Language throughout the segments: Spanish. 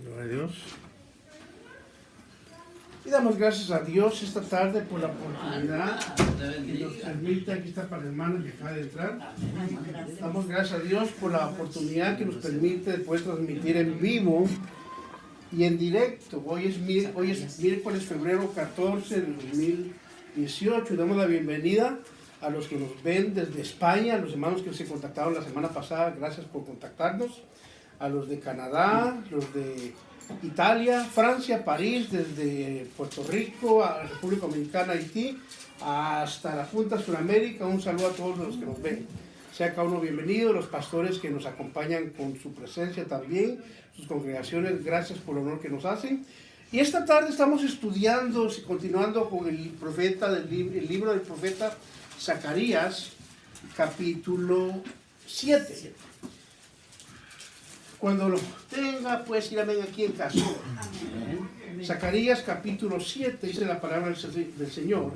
Gloria a Dios. Y damos gracias a Dios esta tarde por la oportunidad que nos permite. Aquí está para el hermano que acaba de entrar. Damos gracias a Dios por la oportunidad que nos permite de poder transmitir en vivo y en directo. Hoy es miércoles, febrero 14 del 2018. Y damos la bienvenida a los que nos ven desde España, a los hermanos que se contactaron la semana pasada. Gracias por contactarnos. A los de Canadá, los de Italia, Francia, París, desde Puerto Rico, a la República Dominicana, Haití, hasta la Punta Suramérica. Un saludo a todos los que nos ven. Sea cada uno bienvenido, los pastores que nos acompañan con su presencia también, sus congregaciones, gracias por el honor que nos hacen. Y esta tarde estamos estudiando, continuando con el libro del profeta Zacarías, capítulo 7. Cuando lo tenga, pues írame aquí en casa. Zacarías capítulo 7, dice la palabra del Señor.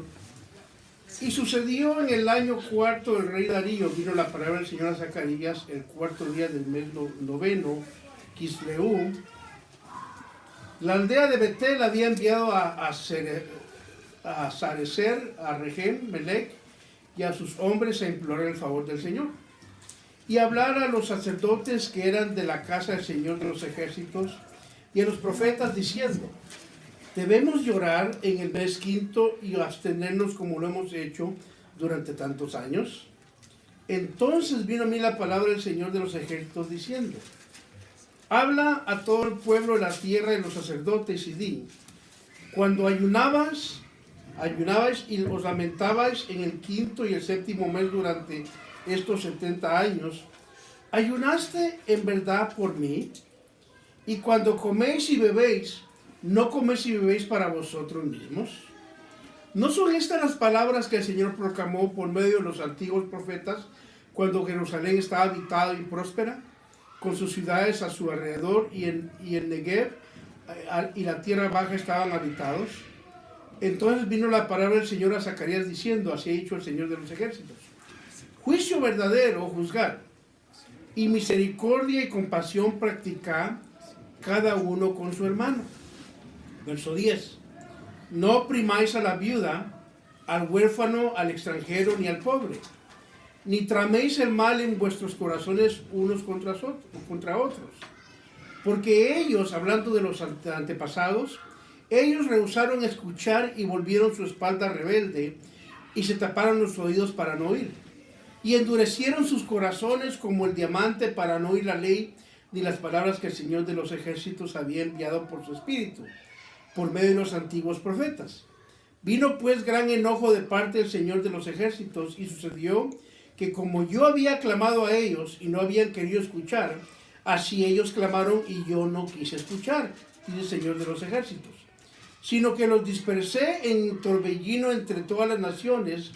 Y sucedió en el año cuarto del rey Darío, vino la palabra del Señor a Zacarías, el cuarto día del mes noveno, Quisleu. La aldea de Betel había enviado a Sarecer, a Regem, Melech, y a sus hombres a implorar el favor del Señor. Y hablar a los sacerdotes que eran de la casa del Señor de los ejércitos y a los profetas diciendo: debemos llorar en el mes quinto y abstenernos como lo hemos hecho durante tantos años. Entonces vino a mí la palabra del Señor de los ejércitos diciendo: habla a todo el pueblo de la tierra de los sacerdotes y di: cuando ayunabais y os lamentabais en el quinto y el séptimo mes durante estos 70 años, ¿ayunaste en verdad por mí? Y cuando coméis y bebéis, ¿no coméis y bebéis para vosotros mismos? ¿No son estas las palabras que el Señor proclamó por medio de los antiguos profetas cuando Jerusalén estaba habitada y próspera, con sus ciudades a su alrededor y el Negev y la tierra baja estaban habitados? Entonces vino la palabra del Señor a Zacarías diciendo: así ha dicho el Señor de los ejércitos: juicio verdadero juzgar, y misericordia y compasión practicar cada uno con su hermano. Verso 10. No oprimáis a la viuda, al huérfano, al extranjero, ni al pobre, ni traméis el mal en vuestros corazones unos contra otros. Porque ellos, hablando de los antepasados, ellos rehusaron escuchar y volvieron su espalda rebelde, y se taparon los oídos para no oír. Y endurecieron sus corazones como el diamante para no oír la ley ni las palabras que el Señor de los ejércitos había enviado por su espíritu, por medio de los antiguos profetas. Vino pues gran enojo de parte del Señor de los ejércitos, y sucedió que como yo había clamado a ellos y no habían querido escuchar, así ellos clamaron y yo no quise escuchar, dice el Señor de los ejércitos, sino que los dispersé en torbellino entre todas las naciones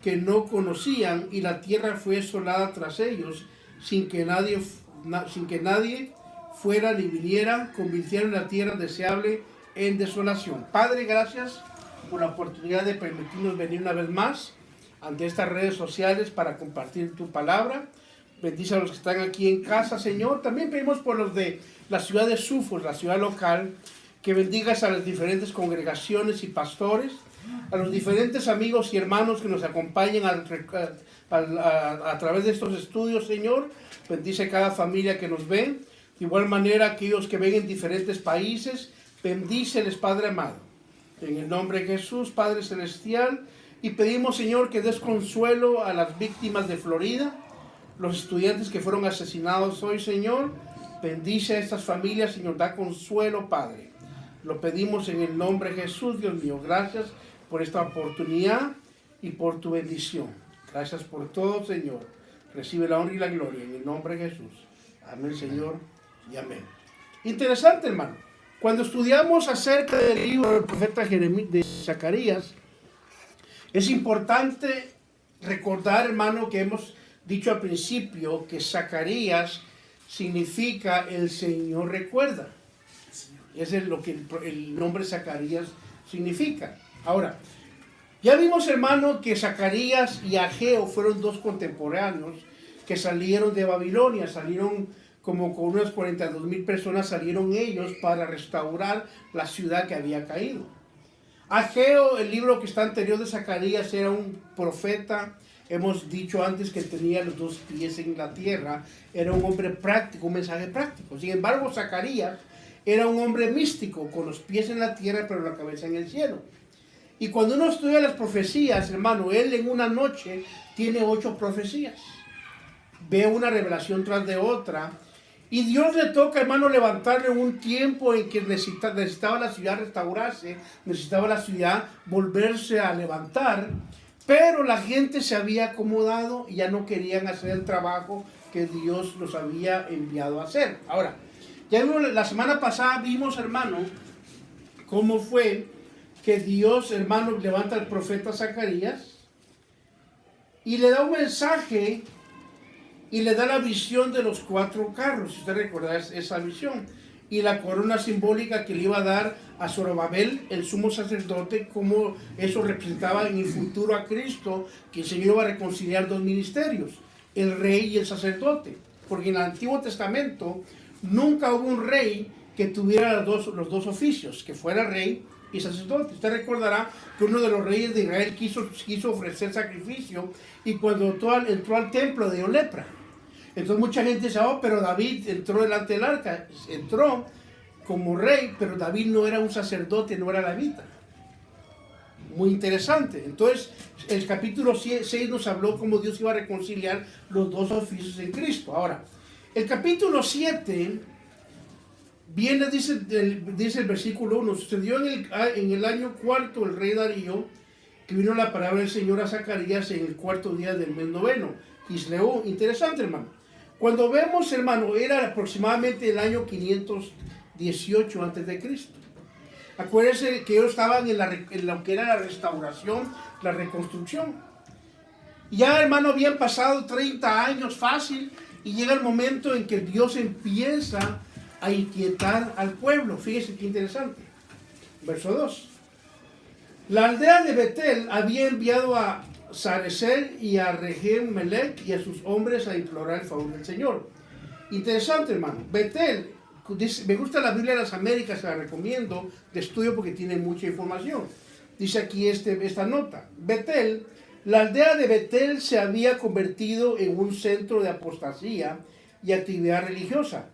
que no conocían, y la tierra fue asolada tras ellos, sin que nadie fuera ni viniera, convirtieron la tierra deseable en desolación. Padre, gracias por la oportunidad de permitirnos venir una vez más ante estas redes sociales para compartir tu palabra. Bendice a los que están aquí en casa, Señor. También pedimos por los de la ciudad de Suffolk, la ciudad local, que bendigas a las diferentes congregaciones y pastores, a los diferentes amigos y hermanos que nos acompañan a través de estos estudios, Señor. Bendice cada familia que nos ve. De igual manera, aquellos que ven en diferentes países, bendíceles, Padre amado. En el nombre de Jesús, Padre celestial, y pedimos, Señor, que des consuelo a las víctimas de Florida, los estudiantes que fueron asesinados hoy, Señor. Bendice a estas familias, Señor, da consuelo, Padre. Lo pedimos en el nombre de Jesús, Dios mío. Gracias por esta oportunidad y por tu bendición. Gracias por todo, Señor. Recibe la honra y la gloria en el nombre de Jesús. Amén, Señor, y amén. Interesante, hermano. Cuando estudiamos acerca del libro del profeta de Zacarías, es importante recordar, hermano, que hemos dicho al principio que Zacarías significa el Señor recuerda. Ese es lo que el nombre Zacarías significa. Ahora, ya vimos, hermano, que Zacarías y Ageo fueron dos contemporáneos que salieron de Babilonia, salieron como con unas 42,000 personas salieron ellos para restaurar la ciudad que había caído. Ageo, el libro que está anterior de Zacarías, era un profeta. Hemos dicho antes que tenía los 2 pies en la tierra. Era un hombre práctico, un mensaje práctico. Sin embargo, Zacarías era un hombre místico, con los pies en la tierra, pero la cabeza en el cielo. Y cuando uno estudia las profecías, hermano, él en una noche tiene 8 profecías. Ve una revelación tras de otra. Y Dios le toca, hermano, levantarle un tiempo en que necesitaba la ciudad restaurarse, necesitaba la ciudad volverse a levantar, pero la gente se había acomodado y ya no querían hacer el trabajo que Dios los había enviado a hacer. Ahora, ya la semana pasada vimos, hermano, cómo fue que Dios, hermano, levanta al profeta Zacarías y le da un mensaje. Y le da la visión de los 4 carros, si usted recuerda esa visión. Y la corona simbólica que le iba a dar a Zorobabel, el sumo sacerdote, como eso representaba en el futuro a Cristo, que el Señor iba a reconciliar 2 ministerios, el rey y el sacerdote. Porque en el Antiguo Testamento nunca hubo un rey que tuviera los dos oficios, que fuera rey y sacerdote. Usted recordará que uno de los reyes de Israel quiso ofrecer sacrificio y cuando entró al templo dio lepra. Entonces mucha gente dice, pero David entró delante del arca, entró como rey, pero David no era un sacerdote, no era levita. Muy interesante. Entonces el capítulo 6 nos habló cómo Dios iba a reconciliar los 2 oficios en Cristo. Ahora, el capítulo 7 viene, dice el versículo 1, sucedió en el año 4 el rey Darío, que vino la palabra del Señor a Zacarías en el 4º día del mes 9, Kisleú. Interesante, hermano. Cuando vemos, hermano, era aproximadamente el año 518 antes de Cristo. Acuérdense que ellos estaban en lo que era la restauración, la reconstrucción. Ya, hermano, habían pasado 30 años fácil y llega el momento en que Dios empieza a inquietar al pueblo. Fíjese qué interesante. Verso 2. La aldea de Betel había enviado a Sarecer y a Regem Melech y a sus hombres a implorar el favor del Señor. Interesante, hermano. Betel, me gusta la Biblia de las Américas, se la recomiendo de estudio porque tiene mucha información. Dice aquí esta nota. Betel, la aldea de Betel se había convertido en un centro de apostasía y actividad religiosa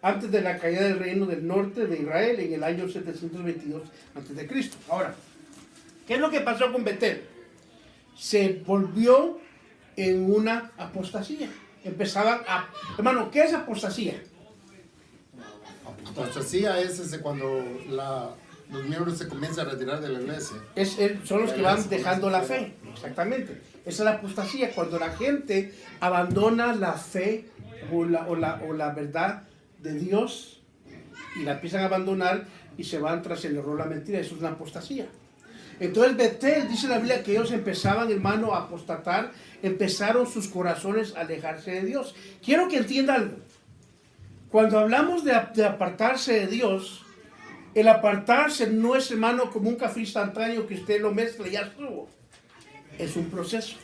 antes de la caída del reino del norte de Israel en el año 722 a.C. Ahora, ¿qué es lo que pasó con Betel? Se volvió en una apostasía. Empezaban a... Hermano, ¿qué es apostasía? Apostasía es cuando los miembros se comienzan a retirar de la iglesia. Son los que van dejando la fe. Exactamente. Esa es la apostasía, cuando la gente abandona la fe o la verdad de Dios y la empiezan a abandonar y se van tras el error, la mentira. Eso es una apostasía. Entonces Betel, dice la Biblia, que ellos empezaban, hermano, a apostatar, empezaron sus corazones a alejarse de Dios. Quiero que entienda algo. Cuando hablamos de apartarse de Dios, el apartarse no es, hermano, como un café instantáneo que usted lo mezcla y ya estuvo. Es un proceso.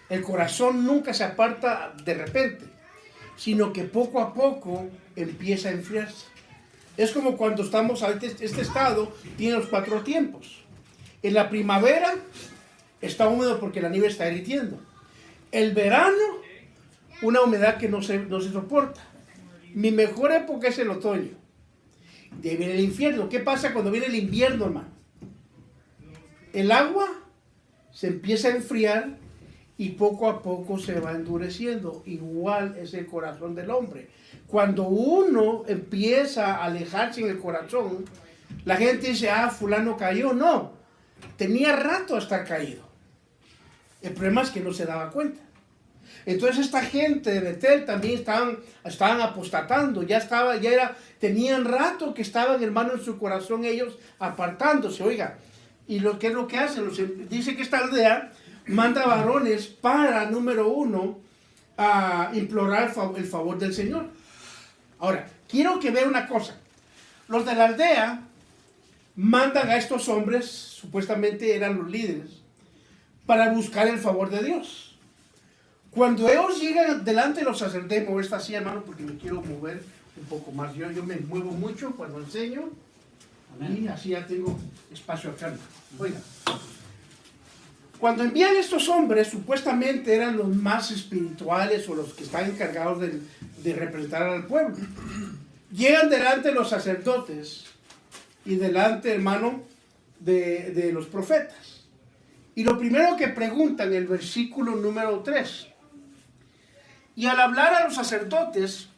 El corazón nunca se aparta de repente, sino que poco a poco empieza a enfriarse. Es como cuando estamos, este estado tiene los 4 tiempos. En la primavera está húmedo porque la nieve está derritiendo. El verano, una humedad que no se soporta. Mi mejor época es el otoño. De ahí viene el invierno. ¿Qué pasa cuando viene el invierno, hermano? El agua se empieza a enfriar y poco a poco se va endureciendo. Igual es el corazón del hombre. Cuando uno empieza a alejarse en el corazón, la gente dice, fulano cayó. No, tenía rato hasta caído. El problema es que no se daba cuenta. Entonces esta gente de Betel también estaban apostatando, tenían rato que estaban, hermano, en su corazón ellos apartándose. Oiga, y ¿qué es lo que hacen? Dice que esta aldea manda varones para, número 1, a implorar el favor del Señor. Ahora, quiero que vea una cosa. Los de la aldea mandan a estos hombres, supuestamente eran los líderes, para buscar el favor de Dios. Cuando ellos llegan delante de los sacerdotes, mover esta silla, hermano, porque me quiero mover un poco más. Yo me muevo mucho cuando enseño. Amén. Y así ya tengo espacio acá. Oiga, cuando envían estos hombres, supuestamente eran los más espirituales o los que están encargados de representar al pueblo. Llegan delante de los sacerdotes y delante, hermano, de los profetas. Y lo primero que preguntan, el versículo número 3. Y al hablar a los sacerdotes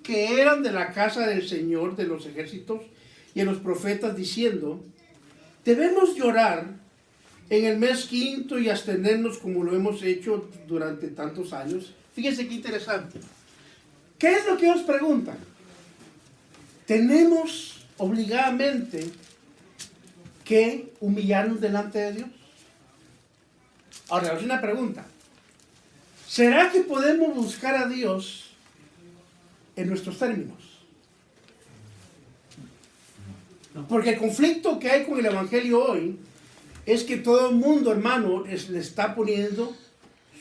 que eran de la casa del Señor de los ejércitos y a los profetas diciendo, debemos llorar en el mes quinto y abstenernos como lo hemos hecho durante tantos años. Fíjense qué interesante. ¿Qué es lo que ellos preguntan? ¿Tenemos obligadamente que humillarnos delante de Dios? Ahora, es una pregunta. ¿Será que podemos buscar a Dios en nuestros términos? Porque el conflicto que hay con el Evangelio hoy es que todo el mundo, hermano, le está poniendo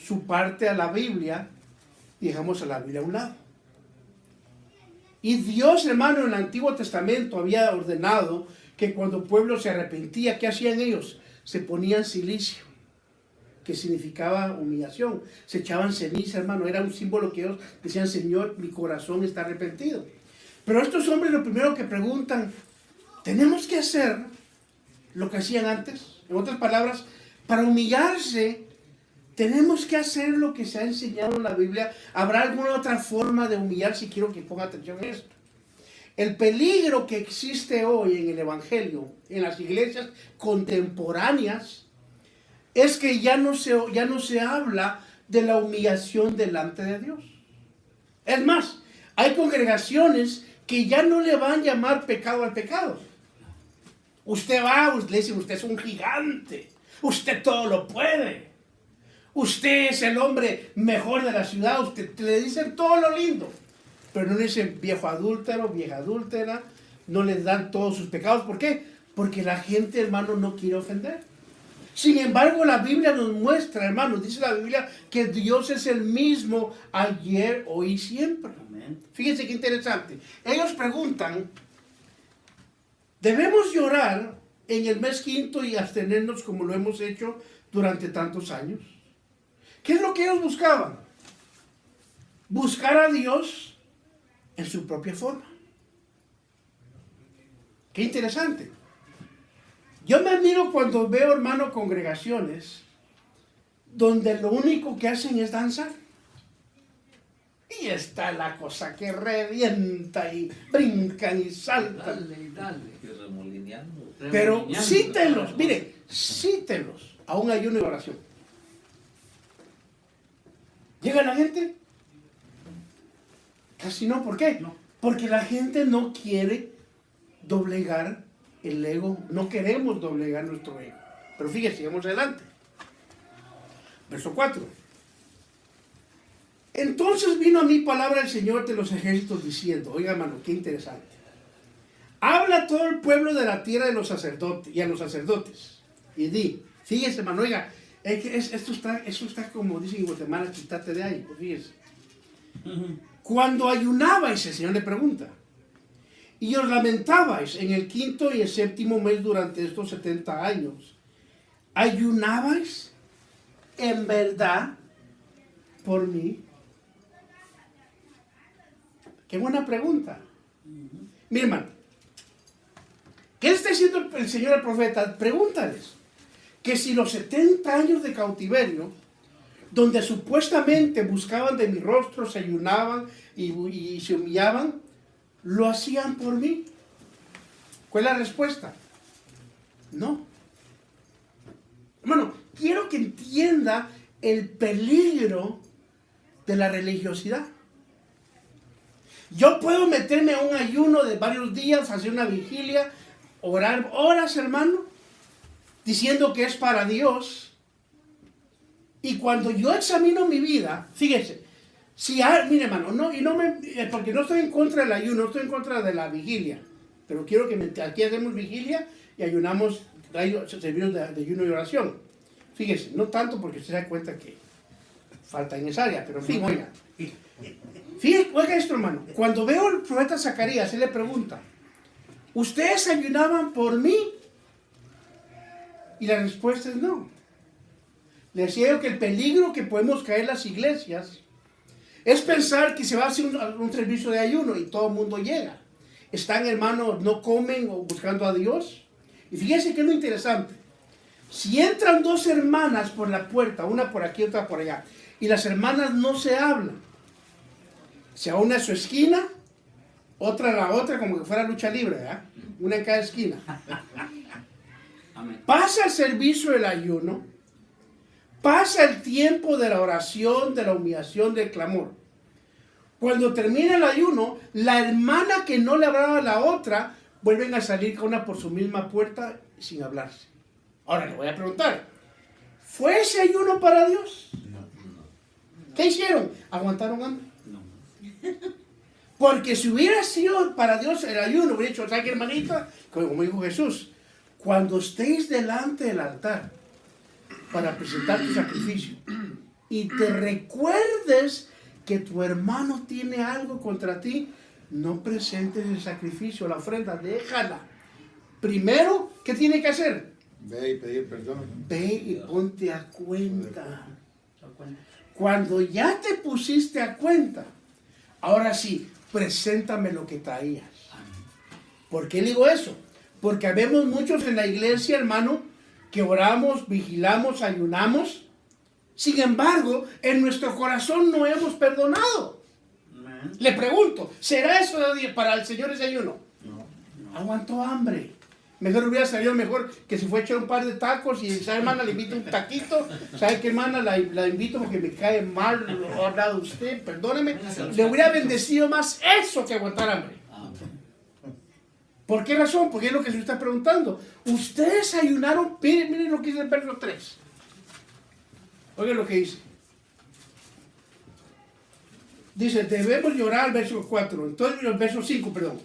su parte a la Biblia y dejamos a la Biblia a un lado. Y Dios, hermano, en el Antiguo Testamento había ordenado que cuando el pueblo se arrepentía, ¿qué hacían ellos? Se ponían silicio, que significaba humillación. Se echaban ceniza, hermano. Era un símbolo que ellos decían, Señor, mi corazón está arrepentido. Pero estos hombres lo primero que preguntan, ¿tenemos que hacer lo que hacían antes? En otras palabras, para humillarse, tenemos que hacer lo que se ha enseñado en la Biblia. ¿Habrá alguna otra forma de humillarse? Quiero que ponga atención a esto. El peligro que existe hoy en el Evangelio, en las iglesias contemporáneas, es que ya no se habla de la humillación delante de Dios. Es más, hay congregaciones que ya no le van a llamar pecado al pecado. Usted va, le dicen, usted es un gigante, usted todo lo puede, usted es el hombre mejor de la ciudad, usted le dicen todo lo lindo, pero no le dicen viejo adúltero, vieja adúltera, no les dan todos sus pecados. ¿Por qué? Porque la gente, hermano, no quiere ofender. Sin embargo, la Biblia nos muestra, hermano, dice la Biblia que Dios es el mismo ayer, hoy y siempre. Amén. Fíjense qué interesante. Ellos preguntan, ¿debemos llorar en el mes quinto y abstenernos como lo hemos hecho durante tantos años? ¿Qué es lo que ellos buscaban? Buscar a Dios en su propia forma. Qué interesante. Yo me admiro cuando veo, hermano, congregaciones donde lo único que hacen es danzar. Y está la cosa que revienta y brincan y saltan. Dale. Remolineando. Pero cítenlos, mire, cítenlos a un ayuno y oración. ¿Llega la gente? Casi no, ¿por qué? No. Porque la gente no quiere doblegar el ego, no queremos doblegar nuestro ego. Pero fíjense, sigamos adelante. Verso 4. Entonces vino a mí palabra del Señor de los ejércitos diciendo, oiga, hermano, qué interesante. Habla a todo el pueblo de la tierra de los sacerdotes y a los sacerdotes. Y di, fíjese, hermano, oiga, eso está como dicen en Guatemala, quítate de ahí, pues fíjese. Cuando ayunabais, el Señor le pregunta, y os lamentabais en el quinto y el séptimo mes durante estos 70 años, ¿ayunabais en verdad por mí? Qué buena pregunta. Mira, hermano, ¿qué está diciendo el Señor al profeta? Pregúntales que si los 70 años de cautiverio, donde supuestamente buscaban de mi rostro, se ayunaban y se humillaban, ¿lo hacían por mí? ¿Cuál es la respuesta? No. Hermano, quiero que entienda el peligro de la religiosidad. Yo puedo meterme a un ayuno de varios días, hacer una vigilia, orar horas, hermano, diciendo que es para Dios. Y cuando yo examino mi vida, fíjese, mire, hermano, porque no estoy en contra del ayuno, no estoy en contra de la vigilia, pero quiero que aquí hacemos vigilia y ayunamos, servicios de ayuno y oración. Fíjese, no tanto porque usted se da cuenta que falta en esa área, pero en fin, oiga. Fíjate, oiga esto, hermano. Cuando veo al profeta Zacarías, él le pregunta, ¿ustedes ayunaban por mí? Y la respuesta es no. Le decía yo que el peligro que podemos caer en las iglesias es pensar que se va a hacer un servicio de ayuno y todo el mundo llega. Están, hermanos, no comen o buscando a Dios. Y fíjense que es lo interesante. Si entran dos hermanas por la puerta, una por aquí, otra por allá, y las hermanas no se hablan, se une a su esquina, otra a la otra, como que fuera lucha libre, ¿verdad? Una en cada esquina. Pasa el servicio del ayuno, pasa el tiempo de la oración, de la humillación, del clamor. Cuando termina el ayuno, la hermana que no le hablaba a la otra, vuelven a salir cada una por su misma puerta sin hablarse. Ahora le voy a preguntar, ¿fue ese ayuno para Dios? No. ¿Qué hicieron? ¿Aguantaron hambre? No. Porque si hubiera sido para Dios el ayuno, hubiera dicho, ¿sabes qué, hermanita? Como dijo Jesús, cuando estéis delante del altar para presentar tu sacrificio y te recuerdes que tu hermano tiene algo contra ti, no presentes el sacrificio, la ofrenda, déjala. Primero, ¿qué tiene que hacer? Ve y pedir perdón. Ve y ponte a cuenta. Cuando ya te pusiste a cuenta, ahora sí, preséntame lo que traías. ¿Por qué digo eso? Porque habemos muchos en la iglesia, hermano, que oramos, vigilamos, ayunamos. Sin embargo, en nuestro corazón no hemos perdonado. Le pregunto, ¿será eso para el Señor ese ayuno? No. Aguantó hambre. Mejor hubiera salido mejor que si fue a echar un par de tacos y esa hermana le invito un taquito. ¿Sabe qué, hermana? La invito porque me cae mal lo ha hablado usted, perdóneme. Le hubiera bendecido más eso que aguantar hambre. ¿Por qué razón? Porque es lo que se está preguntando. Ustedes ayunaron, miren lo que dice el verso 3. Oigan lo que dice. Dice, debemos llorar, verso 4. Entonces, el verso 5, perdón.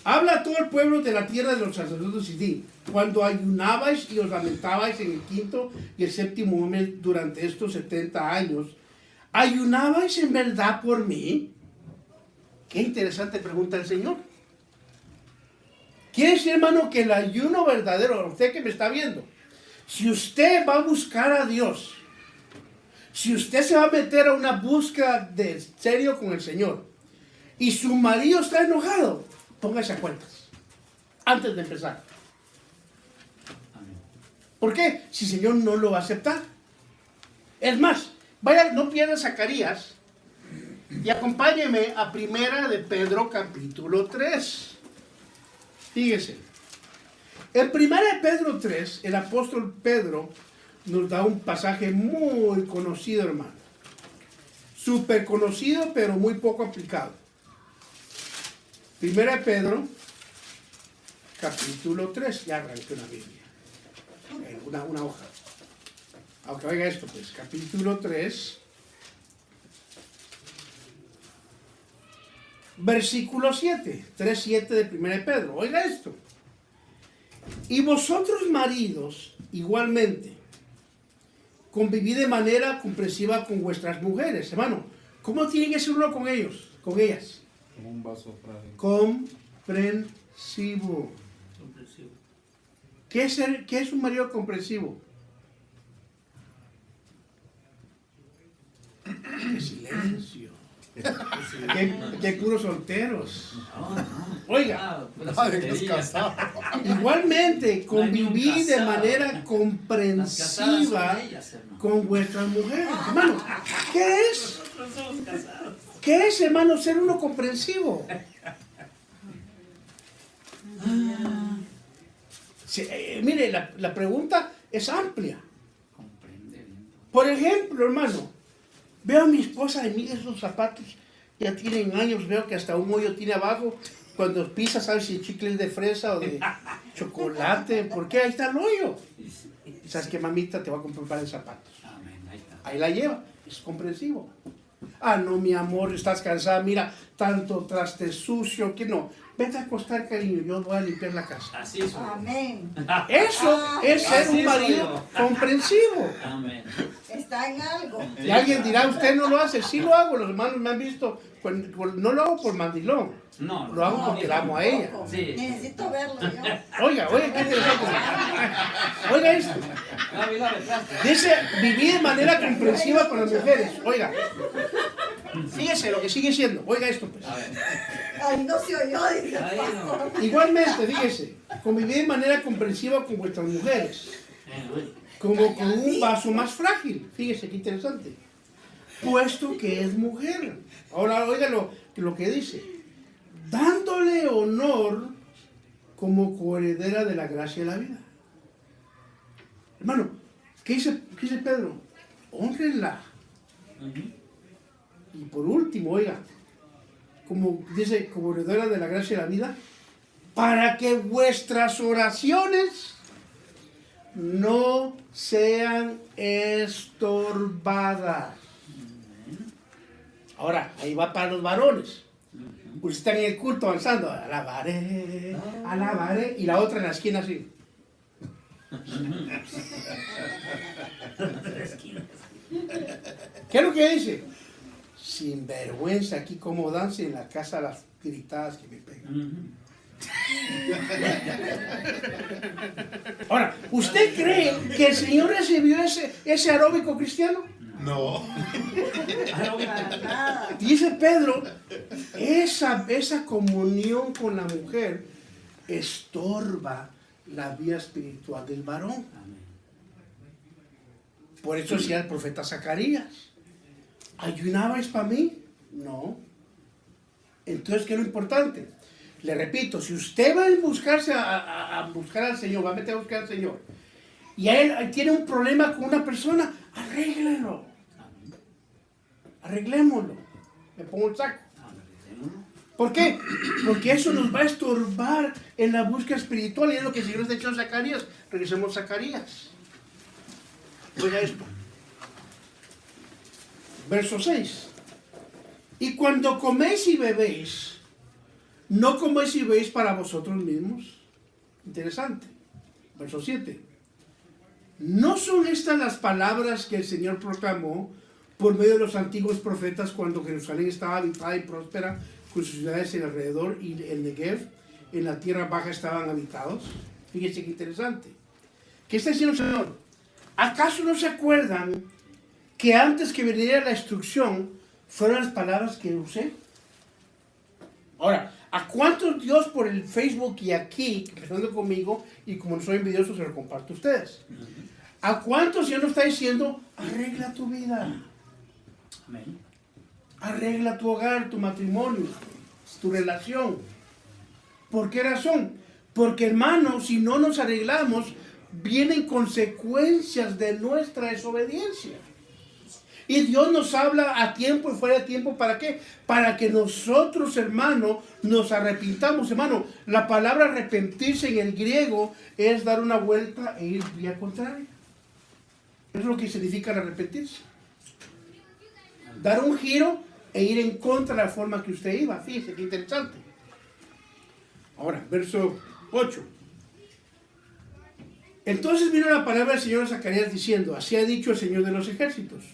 Habla a todo el pueblo de la tierra de los sacerdotes y di, cuando ayunabais y os lamentabais en el quinto y el séptimo mes durante estos 70 años, ¿ayunabais en verdad por mí? Qué interesante pregunta el Señor. Quiere decir, hermano, que el ayuno verdadero, usted que me está viendo, si usted va a buscar a Dios, si usted se va a meter a una búsqueda de serio con el Señor y su marido está enojado, póngase a cuentas antes de empezar. ¿Por qué? Si el Señor no lo va a aceptar. Es más, vaya, no pierda Zacarías y acompáñeme a Primera de Pedro capítulo 3. Fíjese. En Primera de Pedro 3, el apóstol Pedro nos da un pasaje muy conocido, hermano. Súper conocido, pero muy poco aplicado. Primera de Pedro, capítulo 3. Ya arranqué una Biblia. Una hoja. Aunque oiga esto, pues. Capítulo 3. Versículo 7. 3:7 de Primera de Pedro. Oiga esto. Y vosotros, maridos, igualmente, convivid de manera comprensiva con vuestras mujeres. Hermano, ¿cómo tiene que ser uno con ellos? Con ellas. Como un vaso frágil. Comprensivo. ¿Qué es un marido comprensivo? ¡Qué silencio! ¡Qué puros solteros! Oiga, igualmente conviví de manera comprensiva con vuestras mujeres. Hermano, ¿qué es? ¿Qué es, hermano, ser uno comprensivo? Mire, la pregunta es amplia. Por ejemplo, hermano, veo a mi esposa y mire esos zapatos, ya tienen años, veo que hasta un hoyo tiene abajo. Cuando pisas, sabes si el chicle es de fresa o de chocolate. ¿Por qué? Ahí está el hoyo. ¿Sabes qué, mamita? Te va a comprar un par de zapatos. Ahí la lleva, es comprensivo. Ah, no, mi amor, estás cansada, mira, tanto traste sucio, que no. vete a acostar, cariño, yo voy a limpiar la casa. Así soy. Amén. Eso es ser Así un marido soy comprensivo. Amén. Está en algo. Y alguien dirá, usted no lo hace. Sí lo hago, los hermanos me han visto. No lo hago por mandilón. No, Lo hago No, porque la amo a ella. tampoco. Sí. Necesito verlo yo. Oiga, qué interesante. Oiga esto. Gaby, dale, traste. Dice, vivir de manera comprensiva con las mujeres. Oiga. Fíjese lo que sigue siendo. Oiga esto, pues. A ver. Ay, no se oyó, dice el Ahí pastor. no. Igualmente, fíjese, convivir de manera comprensiva con vuestras mujeres. Como con un vaso más frágil. Fíjese qué interesante. Puesto que es mujer. Ahora, oiga lo que dice. Dándole honor como coheredera de la gracia de la vida. Hermano, ¿qué dice Pedro? Honrenla. Y por último, oiga, como dice, como heredera de la gracia de la vida, para que vuestras oraciones no sean estorbadas. Ahora, ahí va para los varones. Usted está en el culto avanzando, alabaré, alabaré, y la otra en la esquina así. ¿Qué es lo que dice? Sin vergüenza aquí como danza en la casa las gritadas que me pegan. Ahora, ¿usted cree que el Señor recibió ese aeróbico cristiano? No. Para nada. Dice Pedro, esa comunión con la mujer estorba la vida espiritual del varón. Por eso decía el profeta Zacarías, ¿ayunabais para mí? No. Entonces, ¿qué es lo importante? Le repito, si usted va a buscar al Señor, va a meter a buscar al Señor, y él tiene un problema con una persona, arréglelo. Arreglémoslo. Me pongo el saco. ¿Por qué? Porque eso nos va a estorbar en la búsqueda espiritual, y es lo que el Señor nos ha dicho en Zacarías. Regresemos a Zacarías. Oiga esto. Verso 6. Y cuando coméis y bebéis, no coméis y bebéis para vosotros mismos. Interesante. Verso 7. ¿No son estas las palabras que el Señor proclamó por medio de los antiguos profetas cuando Jerusalén estaba habitada y próspera, con sus ciudades en alrededor y el Negev, en la tierra baja, estaban habitados? Fíjense qué interesante. ¿Qué está diciendo el Señor? ¿Acaso no se acuerdan que antes que viniera la instrucción fueron las palabras que usé? Ahora, ¿a cuántos Dios por el Facebook y aquí, empezando conmigo, y como no soy envidioso, se lo comparto a ustedes? ¿A cuántos ya nos está diciendo, arregla tu vida? Amén. Arregla tu hogar, tu matrimonio, tu relación. ¿Por qué razón? Porque, hermanos, si no nos arreglamos, vienen consecuencias de nuestra desobediencia. Y Dios nos habla a tiempo y fuera de tiempo. ¿Para qué? Para que nosotros, hermano, nos arrepintamos. Hermano, la palabra arrepentirse en el griego es dar una vuelta e ir vía contraria. Es lo que significa arrepentirse. Dar un giro e ir en contra de la forma que usted iba. Fíjese qué interesante. Ahora, verso 8. Entonces vino la palabra del Señor a Zacarías diciendo, así ha dicho el Señor de los ejércitos,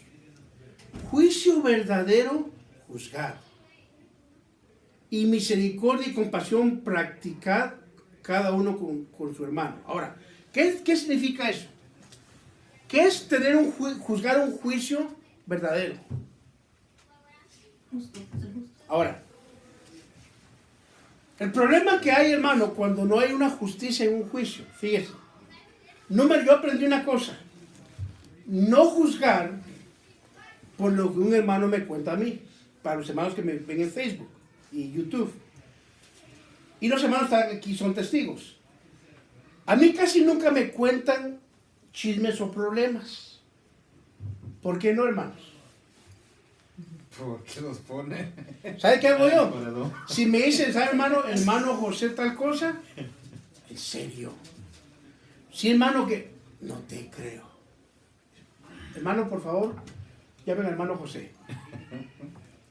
juicio verdadero juzgad, y misericordia y compasión practicad cada uno con su hermano. Ahora, ¿qué significa eso? ¿Qué es tener juzgar un juicio verdadero? Ahora, el problema que hay, hermano, cuando no hay una justicia en un juicio, fíjese, yo aprendí una cosa, no juzgar por lo que un hermano me cuenta a mí, para los hermanos que me ven en Facebook y YouTube. Y los hermanos que están aquí son testigos. A mí casi nunca me cuentan chismes o problemas. ¿Por qué no, hermanos? ¿Por qué los pone? ¿Sabe qué hago yo? Si me dicen, ¿sabe, hermano José tal cosa? ¿En serio? Sí, hermano, que no te creo. Hermano, por favor, llamen al hermano José.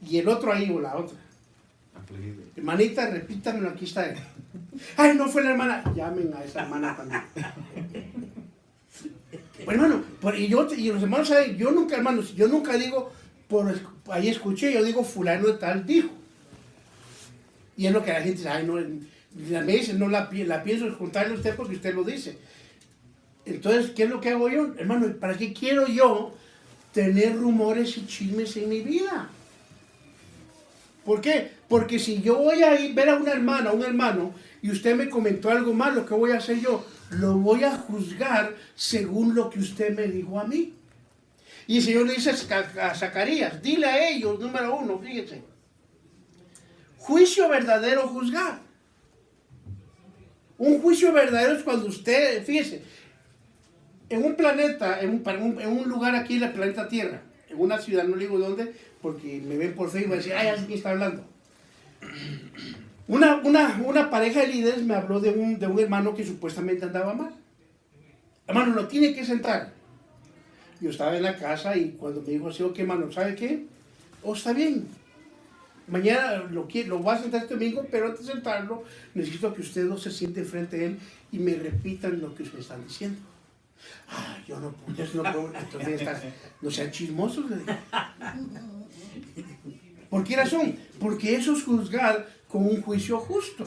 Y el otro ahí o la otra. Afligido. Hermanita, repítamelo, aquí está él. Ay, no fue la hermana. Llamen a esa hermana también. Bueno, hermano, y los hermanos saben, yo nunca, hermanos, yo nunca digo, ahí escuché, yo digo, fulano de tal dijo. Y es lo que la gente dice, ay, no, me dice, no la pienso juntarle a usted porque usted lo dice. Entonces, ¿qué es lo que hago yo? Hermano, ¿para qué quiero yo tener rumores y chismes en mi vida? ¿Por qué? Porque si yo voy a ir ver a una hermana, a un hermano, y usted me comentó algo malo, ¿qué voy a hacer yo? Lo voy a juzgar según lo que usted me dijo a mí. Y el Señor le dice a Zacarías, dile a ellos, número 1, fíjense. Juicio verdadero, juzgar. Un juicio verdadero es cuando usted, fíjese, en un planeta, en un lugar aquí en el planeta Tierra, en una ciudad, no le digo dónde, porque me ven por Facebook y van a decir, ay, alguien está hablando. Una pareja de líderes me habló de un hermano que supuestamente andaba mal. Hermano, lo tiene que sentar. Yo estaba en la casa y cuando me dijo así, ok, hermano, ¿sabe qué? Oh, está bien. Mañana lo voy a sentar este domingo, pero antes de sentarlo, necesito que usted no se siente frente a él y me repitan lo que me están diciendo. Ah, yo no puedo, entonces no sean chismosos, le dije. ¿Por qué razón? Porque eso es juzgar con un juicio justo.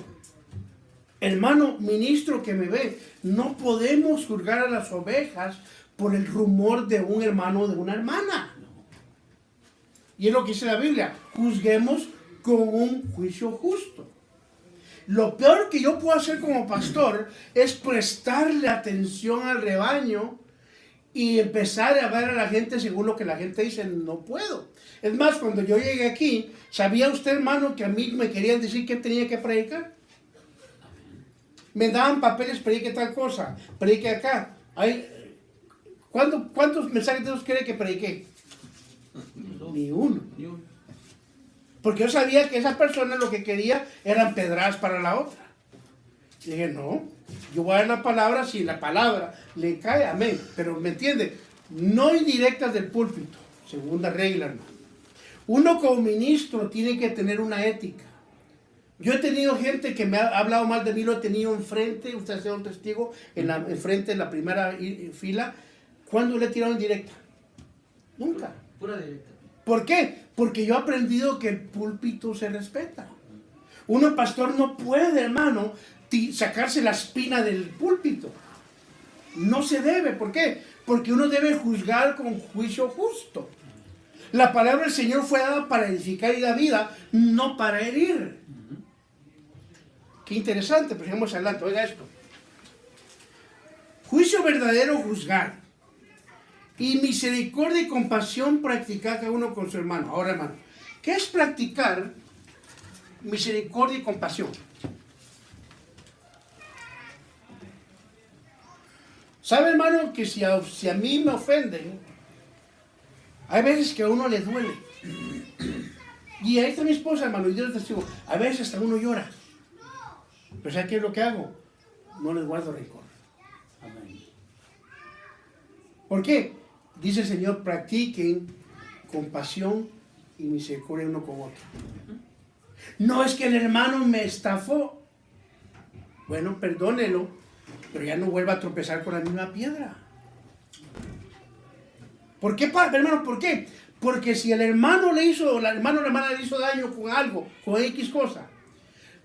Hermano, ministro que me ve, no podemos juzgar a las ovejas por el rumor de un hermano o de una hermana. Y es lo que dice la Biblia, juzguemos con un juicio justo. Lo peor que yo puedo hacer como pastor es prestarle atención al rebaño y empezar a ver a la gente según lo que la gente dice. No puedo. Es más, cuando yo llegué aquí, ¿sabía usted, hermano, que a mí me querían decir que tenía que predicar? Me daban papeles, predique tal cosa, predique acá. ¿Cuántos mensajes de Dios quiere que predique? Ni uno. Porque yo sabía que esa persona lo que quería eran pedradas para la otra. Y dije, no, yo voy a dar la palabra si la palabra le cae, amén. Pero, ¿me entiende? No indirectas del púlpito. Segunda regla, hermano. Uno como ministro tiene que tener una ética. Yo he tenido gente que me ha hablado mal de mí, lo he tenido enfrente, usted ha sido un testigo, enfrente de la primera fila. ¿Cuándo le he tirado en directa? Nunca. Pura directa. ¿Por qué? Porque yo he aprendido que el púlpito se respeta. Uno, pastor, no puede, hermano, sacarse la espina del púlpito. No se debe. ¿Por qué? Porque uno debe juzgar con juicio justo. La palabra del Señor fue dada para edificar y dar vida, no para herir. Qué interesante, pero sigamos adelante. Oiga esto. Juicio verdadero, juzgar. Y misericordia y compasión practicar cada uno con su hermano. Ahora, hermano, ¿qué es practicar misericordia y compasión? ¿Sabe, hermano, que si a mí me ofenden, hay veces que a uno le duele? Y ahí está mi esposa, hermano, y Dios es testigo. A veces hasta uno llora. Pero ¿sabe qué es lo que hago? No les guardo rencor. Amén. ¿Por qué? Dice el Señor, practiquen compasión y misericordia uno con otro. No es que el hermano me estafó. Bueno, perdónelo, pero ya no vuelva a tropezar con la misma piedra. ¿Por qué, hermano? ¿Por qué? Porque si el hermano le hizo, o la hermana le hizo daño con algo, con X cosa,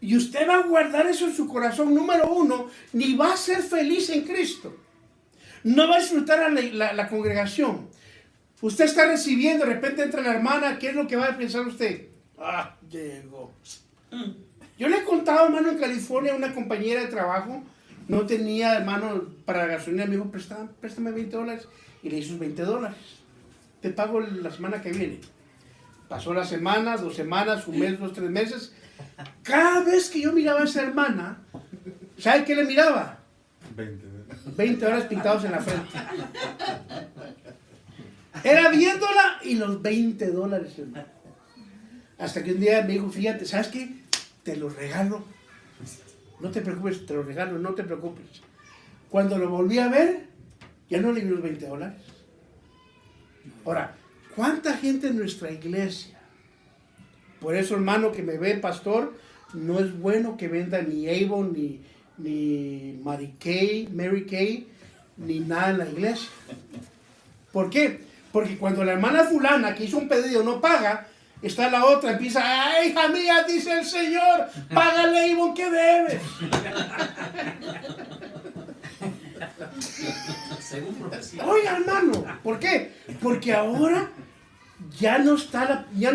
y usted va a guardar eso en su corazón, número uno, ni va a ser feliz en Cristo. No va a disfrutar a la congregación. Usted está recibiendo, de repente entra la hermana, ¿qué es lo que va a pensar usted? Ah, llegó. Yo le he contado, hermano, en California, una compañera de trabajo, no tenía, hermano, para la gasolina, me dijo, préstame $20, y le hizo $20. Te pago la semana que viene. Pasó la semana, 2 semanas, 1 mes, 2, 3 meses. Cada vez que yo miraba a esa hermana, ¿sabe qué le miraba? 20 horas pintados en la frente. Era viéndola y los $20, hermano. Hasta que un día me dijo, fíjate, ¿sabes qué? Te lo regalo. No te preocupes, te lo regalo, no te preocupes. Cuando lo volví a ver, ya no le vi los $20. Ahora, ¿cuánta gente en nuestra iglesia Por eso, hermano, que me ve, pastor, no es bueno que venda ni Avon, ni Mary Kay, ni nada en la iglesia. ¿Por qué? Porque cuando la hermana fulana que hizo un pedido no paga, está la otra, empieza, ¡ay, hija mía, dice el Señor, págale, Avon, que debes! Según profecía. Oiga, hermano, ¿por qué? Porque ahora ya no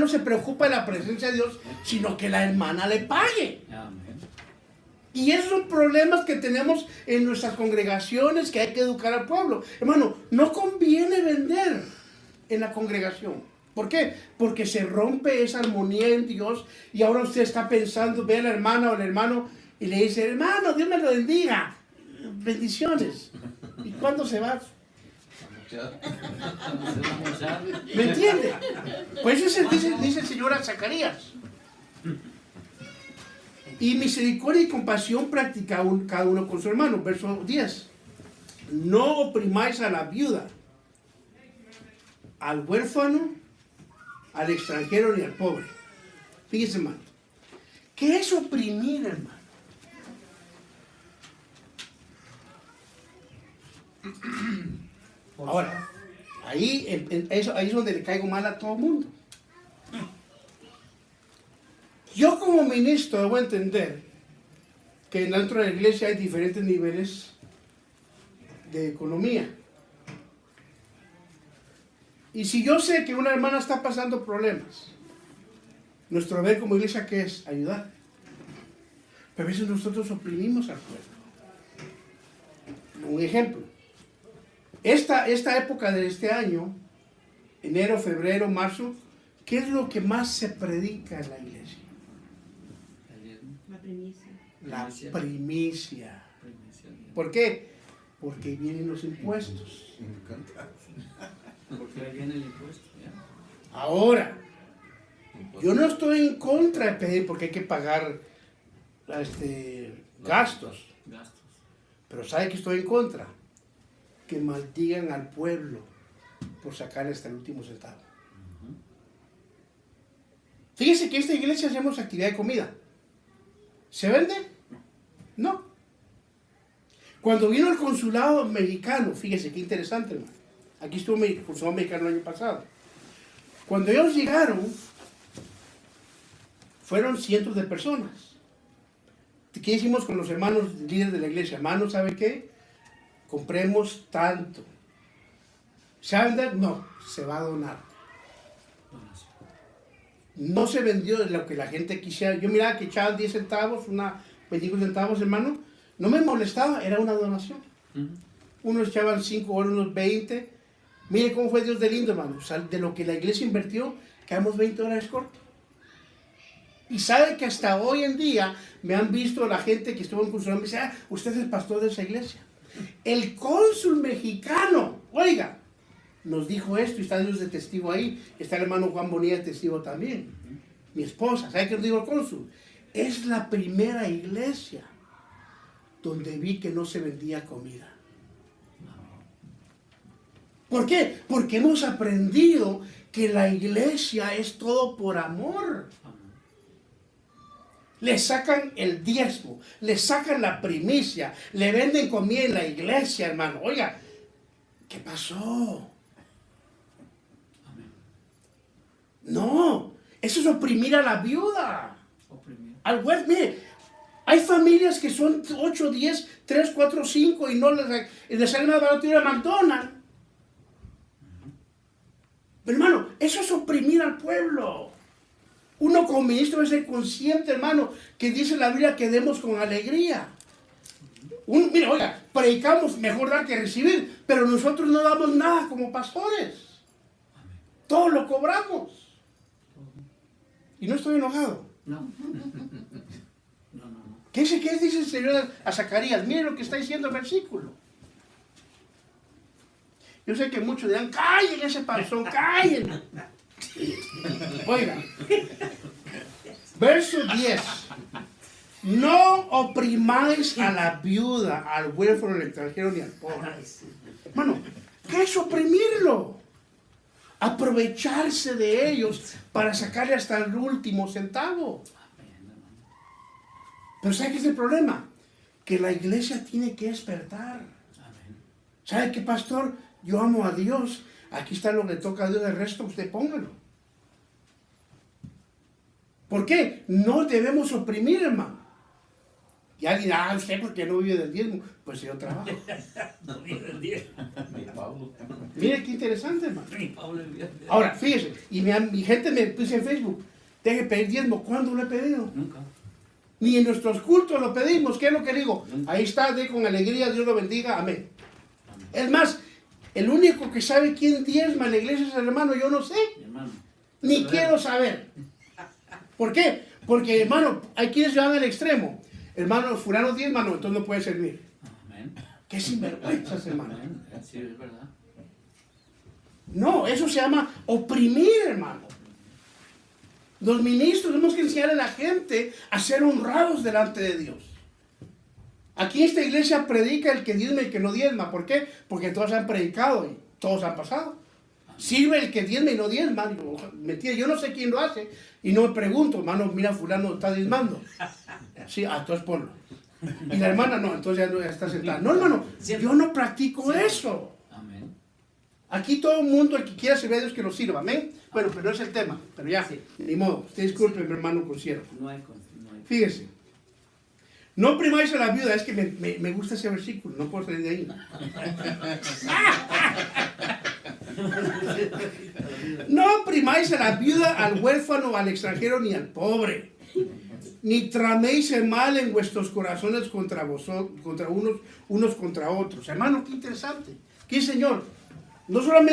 se preocupa de la presencia de Dios, sino que la hermana le pague. Amén. Y esos son problemas que tenemos en nuestras congregaciones, que hay que educar al pueblo. Hermano, no conviene vender en la congregación. ¿Por qué? Porque se rompe esa armonía en Dios y ahora usted está pensando, ve a la hermana o al hermano y le dice, hermano, Dios me lo bendiga. Bendiciones. ¿Y cuándo se va? ¿Me entiende? Pues eso dice el Señor a Zacarías. Y misericordia y compasión practica cada uno con su hermano. Verso 10. No oprimáis a la viuda, al huérfano, al extranjero ni al pobre. Fíjese, hermano. ¿Qué es oprimir, hermano? Ahora, ahí es donde le caigo mal a todo el mundo. Yo como ministro debo entender que dentro de la iglesia hay diferentes niveles de economía. Y si yo sé que una hermana está pasando problemas, nuestro deber como iglesia, ¿qué es? Ayudar. Pero a veces nosotros oprimimos al pueblo. Un ejemplo. Esta época de este año, enero, febrero, marzo, ¿qué es lo que más se predica en la iglesia? La primicia. La primicia. ¿Por qué? Porque vienen los impuestos. Porque ahí viene el impuesto. ¿Ya? Ahora, yo no estoy en contra de pedir porque hay que pagar gastos. Gastos. Pero ¿sabe que estoy en contra? Que maldigan al pueblo por sacarle hasta el último centavo. Fíjese que en esta iglesia hacemos actividad de comida. ¿Se vende? No. Cuando vino el consulado mexicano, fíjese qué interesante, hermano. Aquí estuvo el consulado mexicano el año pasado. Cuando ellos llegaron, fueron cientos de personas. ¿Qué hicimos con los hermanos líderes de la iglesia? Hermanos, ¿sabe qué? Compremos tanto. ¿Se va a vender? No, se va a donar. No se vendió de lo que la gente quisiera. Yo miraba que echaban 10 centavos, 25 centavos, hermano. No me molestaba, era una donación. Unos echaban 5, unos 20. Mire cómo fue Dios de lindo, hermano. O sea, de lo que la iglesia invirtió, quedamos $20 cortos. Y sabe que hasta hoy en día me han visto la gente que estuvo en consulado, me dice, usted es el pastor de esa iglesia. El cónsul mexicano, oiga, nos dijo esto y está Dios de testigo ahí. Está el hermano Juan Bonilla de testigo también. Mi esposa, ¿sabe qué nos dijo el cónsul? Es la primera iglesia donde vi que no se vendía comida. ¿Por qué? Porque hemos aprendido que la iglesia es todo por amor. Le sacan el diezmo, le sacan la primicia, le venden comida en la iglesia, hermano. Oiga, ¿qué pasó? No, eso es oprimir a la viuda. Al huérfano, mire, hay familias que son 8, 10, 3, 4, 5 y no les sale más barato ir a McDonald's. Pero hermano, eso es oprimir al pueblo. Uno como ministro debe ser consciente, hermano, que dice la Biblia que demos con alegría. Mira, oiga, predicamos mejor dar que recibir, pero nosotros no damos nada como pastores. Todo lo cobramos. Y no estoy enojado. No. ¿Qué dice el Señor a Zacarías? Mire lo que está diciendo el versículo. Yo sé que muchos dirán, callen ese panzón, callen. Oiga, verso 10. No oprimáis a la viuda, al huérfano, al extranjero ni al pobre. Hermano, ¿qué es oprimirlo? aprovecharse de ellos para sacarle hasta el último centavo. Amén, hermano. Pero ¿sabe qué es el problema? Que la iglesia tiene que despertar. Amén. ¿Sabe qué, pastor? Yo amo a Dios. Aquí está lo que le toca a Dios, el resto usted póngalo. ¿Por qué? No debemos oprimir, hermano. Y alguien, usted porque no vive del diezmo. Pues yo trabajo. No vive el día. Mi Pablo. Mire qué interesante, hermano. Mi Pablo vive el día. Ahora, fíjese, y mi gente me puso en Facebook, deje pedir diezmo. ¿Cuándo lo he pedido? Nunca. Ni en nuestros cultos lo pedimos. ¿Qué es lo que digo? Ahí está, de con alegría, Dios lo bendiga, amén. Es más, el único que sabe quién diezma en la iglesia es el hermano, yo no sé. Mi hermano. Ni quiero saber. ¿Por qué? Porque, hermano, hay quienes se van al extremo. Hermano, fulano diezma, no, entonces no puede servir. Amén. Qué sinvergüenzas, hermano. Amén. Sí, es verdad. No, eso se llama oprimir, hermano. Los ministros tenemos que enseñar a la gente a ser honrados delante de Dios. Aquí esta iglesia predica el que diezma y el que no diezma. ¿Por qué? Porque todos han predicado y todos han pasado. Sirve el que diezma y no diezma. Mentira, yo no sé quién lo hace y no me pregunto, hermano, mira, fulano está diezmando. Sí, entonces ponlo. Y la hermana no, entonces ya no está sentada. No, hermano, yo no practico eso. Amén. Aquí todo el mundo, el que quiera servir a Dios, que lo sirva, amén. Bueno, pero no es el tema, pero ya, ni modo. Usted disculpe, mi hermano concierto. No hay. Fíjese. No oprimáis a la viuda, es que me gusta ese versículo, no puedo salir de ahí. No oprimáis a la viuda, al huérfano, al extranjero, ni al pobre. Ni traméis el mal en vuestros corazones contra vosotros, contra unos contra otros. Hermano, qué interesante. ¿Qué, Señor? No solamente